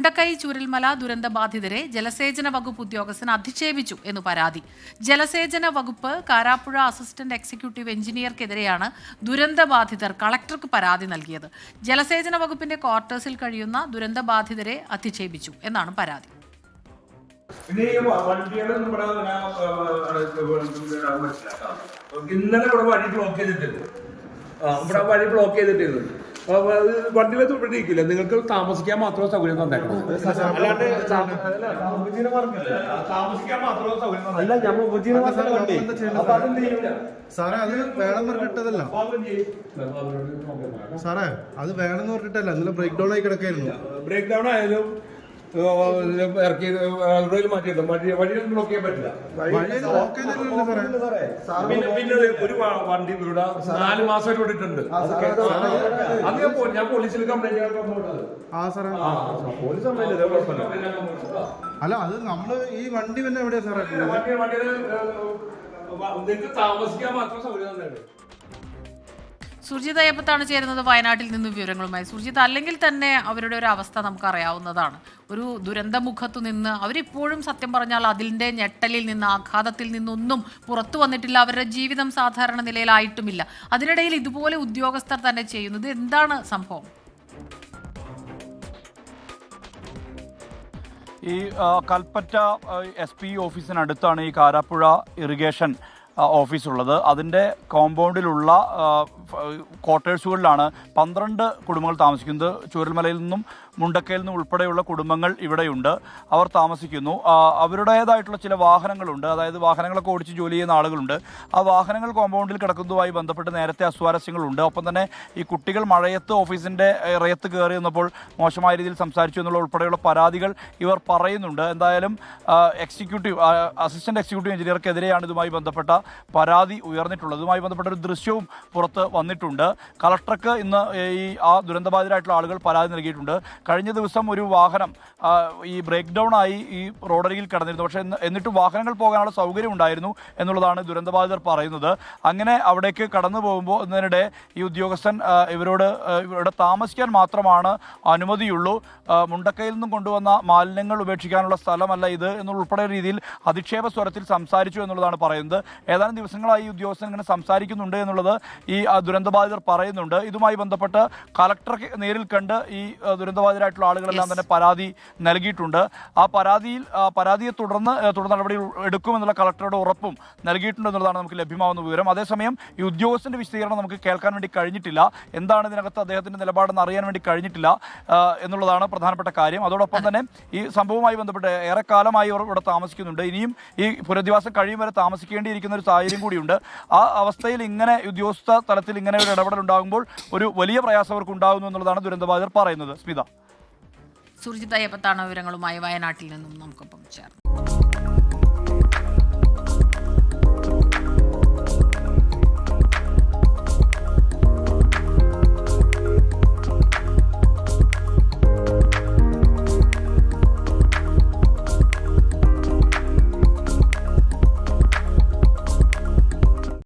മുണ്ടക്കൈ ചൂരൽമല ദുരന്തബാധിതരെ ജലസേചന വകുപ്പ് ഉദ്യോഗസ്ഥൻ അധിക്ഷേപിച്ചു എന്ന് പരാതി. ജലസേചന വകുപ്പ് കാരാപ്പുഴ അസിസ്റ്റന്റ് എക്സിക്യൂട്ടീവ് എഞ്ചിനീയർക്കെതിരെയാണ് ദുരന്തബാധിതർ കളക്ടർക്ക് പരാതി നൽകിയത്. ജലസേചന വകുപ്പിന്റെ ക്വാർട്ടേഴ്സിൽ കഴിയുന്ന ദുരന്തബാധിതരെ അധിക്ഷേപിച്ചു എന്നാണ് പരാതി. ഇന്നലെ ഇവിടെ വഴി ബ്ലോക്ക് ചെയ്തിട്ടുണ്ട്. വണ്ടിയിലത്ത് പിടിക്കില്ല. നിങ്ങൾക്ക് താമസിക്കാൻ മാത്രമേ സൗകര്യം തന്നേക്കണം. അല്ലാണ്ട് താമസിക്കാൻ മാത്രമേ സൗകര്യം അല്ല. സാറേ അത് വേണമെന്ന് പറഞ്ഞിട്ടതല്ല സാറേ, അത് വേണമെന്ന് പറഞ്ഞിട്ടല്ല. ഇന്നലെ ബ്രേക്ക് ഡൗൺ ആയി കിടക്കായിരുന്നു. ബ്രേക്ക് ഡൗൺ ആയാലും ഇറക്കി മാറ്റിയിട്ടുണ്ട്. വഴിയൊന്നും ബ്ലോക്ക് ചെയ്യാൻ പറ്റില്ല. പിന്നെ ഒരു വണ്ടി ഇവിടെ 4 മാസം ഇട്ടിട്ടുണ്ട്. അത് ഞാൻ പോലീസിൽ കംപ്ലൈന്റ് അല്ല. അത് നമ്മള് ഈ വണ്ടി പിന്നെ എവിടെയാ സാറേ? നിങ്ങൾക്ക് താമസിക്കാൻ മാത്രം സൗകര്യം തന്നെ. സുർജിത് അയ്യപ്പത്താണ് ചേരുന്നത് വയനാട്ടിൽ നിന്ന് വിവരങ്ങളുമായി. സുർജിത്, അല്ലെങ്കിൽ തന്നെ അവരുടെ ഒരു അവസ്ഥ നമുക്കറിയാവുന്നതാണ്. ഒരു ദുരന്തമുഖത്തു നിന്ന് അവരിപ്പോഴും സത്യം പറഞ്ഞാൽ അതിൻ്റെ ഞെട്ടലിൽ നിന്ന്, ആഘാതത്തിൽ നിന്നൊന്നും പുറത്തു വന്നിട്ടില്ല. അവരുടെ ജീവിതം സാധാരണ നിലയിലായിട്ടുമില്ല. അതിനിടയിൽ ഇതുപോലെ ഉദ്യോഗസ്ഥർ തന്നെ ചെയ്യുന്നത് എന്താണ് സംഭവം? ഈ കൽപ്പറ്റ SP ഓഫീസിനടുത്താണ് ഈ കാരാപ്പുഴ ഇറിഗേഷൻ ഓഫീസുള്ളത്. അതിൻ്റെ കോമ്പൗണ്ടിലുള്ള ക്വാർട്ടേഴ്സുകളിലാണ് 12 കുടുംബങ്ങൾ താമസിക്കുന്നത്. ചൂരൽമലയിൽ നിന്നും മുണ്ടക്കയിൽ നിന്നും ഉൾപ്പെടെയുള്ള കുടുംബങ്ങൾ ഇവിടെയുണ്ട്. അവർ താമസിക്കുന്നു. അവരുടേതായിട്ടുള്ള ചില വാഹനങ്ങളുണ്ട്. അതായത് വാഹനങ്ങളൊക്കെ ഓടിച്ച് ജോലി ചെയ്യുന്ന ആളുകളുണ്ട്. ആ വാഹനങ്ങൾ കോമ്പൗണ്ടിൽ കിടക്കുന്നതുമായി ബന്ധപ്പെട്ട് നേരത്തെ അസ്വാരസ്യങ്ങളുണ്ട്. ഒപ്പം തന്നെ ഈ കുട്ടികൾ മഴയത്ത് ഓഫീസിൻ്റെ ഇറയത്ത് കയറി വന്നപ്പോൾ മോശമായ രീതിയിൽ സംസാരിച്ചു എന്നുള്ള ഉൾപ്പെടെയുള്ള പരാതികൾ ഇവർ പറയുന്നുണ്ട്. എന്തായാലും അസിസ്റ്റന്റ് എക്സിക്യൂട്ടീവ് എഞ്ചിനീയർക്കെതിരെയാണ് ഇതുമായി ബന്ധപ്പെട്ട പരാതി ഉയർന്നിട്ടുള്ളത്. ഇതുമായി ബന്ധപ്പെട്ട ഒരു ദൃശ്യവും പുറത്ത് വന്നിട്ടുണ്ട്. കളക്ടർക്ക് ഇന്ന് ആ ദുരന്തബാധിതരായിട്ടുള്ള ആളുകൾ പരാതി നൽകിയിട്ടുണ്ട്. കഴിഞ്ഞ ദിവസം ഒരു വാഹനം ഈ ബ്രേക്ക് ഡൗൺ ആയി ഈ റോഡരികിൽ കിടന്നിരുന്നു. പക്ഷേ എന്നിട്ട് വാഹനങ്ങൾ പോകാനുള്ള സൗകര്യം ഉണ്ടായിരുന്നു എന്നുള്ളതാണ് ദുരന്തബാധിതർ പറയുന്നത്. അങ്ങനെ അവിടേക്ക് കടന്നു പോകുമ്പോൾ ഇതിനിടെ ഈ ഉദ്യോഗസ്ഥൻ ഇവിടെ താമസിക്കാൻ മാത്രമാണ് അനുമതിയുള്ളൂ, മുണ്ടക്കയിൽ നിന്നും കൊണ്ടുവന്ന മാലിന്യങ്ങൾ ഉപേക്ഷിക്കാനുള്ള സ്ഥലമല്ല ഇത് എന്നുള്ള രീതിയിൽ അധിക്ഷേപ സ്വരത്തിൽ സംസാരിച്ചു എന്നുള്ളതാണ് പറയുന്നത്. ഏതാനും ദിവസങ്ങളായി ഈ ഉദ്യോഗസ്ഥൻ ഇങ്ങനെ സംസാരിക്കുന്നുണ്ട് എന്നുള്ളത് ഈ ദുരന്തബാധിതർ പറയുന്നുണ്ട്. ഇതുമായി ബന്ധപ്പെട്ട് കളക്ടറെ നേരിൽ കണ്ട് ഈ ദുരന്തബാധിതരായിട്ടുള്ള ആളുകളെല്ലാം തന്നെ പരാതി നൽകിയിട്ടുണ്ട്. ആ പരാതിയെ തുടർന്ന് നടപടി എടുക്കുമെന്നുള്ള കളക്ടറുടെ ഉറപ്പും നൽകിയിട്ടുണ്ട് എന്നുള്ളതാണ് നമുക്ക് ലഭ്യമാവുന്ന വിവരം. അതേസമയം ഈ ഉദ്യോഗസ്ഥന്റെ വിശദീകരണം നമുക്ക് കേൾക്കാൻ വേണ്ടി കഴിഞ്ഞിട്ടില്ല. എന്താണ് ഇതിനകത്ത് അദ്ദേഹത്തിന്റെ നിലപാടെന്ന് അറിയാൻ വേണ്ടി കഴിഞ്ഞിട്ടില്ല എന്നുള്ളതാണ് പ്രധാനപ്പെട്ട കാര്യം. അതോടൊപ്പം തന്നെ ഈ സംഭവവുമായി ബന്ധപ്പെട്ട് ഏറെക്കാലമായി അവർ ഇവിടെ താമസിക്കുന്നുണ്ട്. ഇനിയും ഈ പുനരധിവാസം കഴിയും വരെ താമസിക്കേണ്ടിയിരിക്കുന്ന ഒരു സാഹചര്യം കൂടിയുണ്ട്. ആ അവസ്ഥയിൽ ഇങ്ങനെ ഉദ്യോഗസ്ഥ തലത്തിൽ ഇങ്ങനെ ഒരു ഇടപെടൽ ഉണ്ടാകുമ്പോൾ ഒരു വലിയ പ്രയാസം അവർക്ക് ഉണ്ടാകുന്നു എന്നുള്ളതാണ് ദുരന്തബാധിതർ പറയുന്നത്. സ്മിത. സുർജിത് അയ്യപ്പത്താണ് വിവരങ്ങളുമായി വയനാട്ടിൽ നിന്നും നമുക്കൊപ്പം ചേർന്നത്.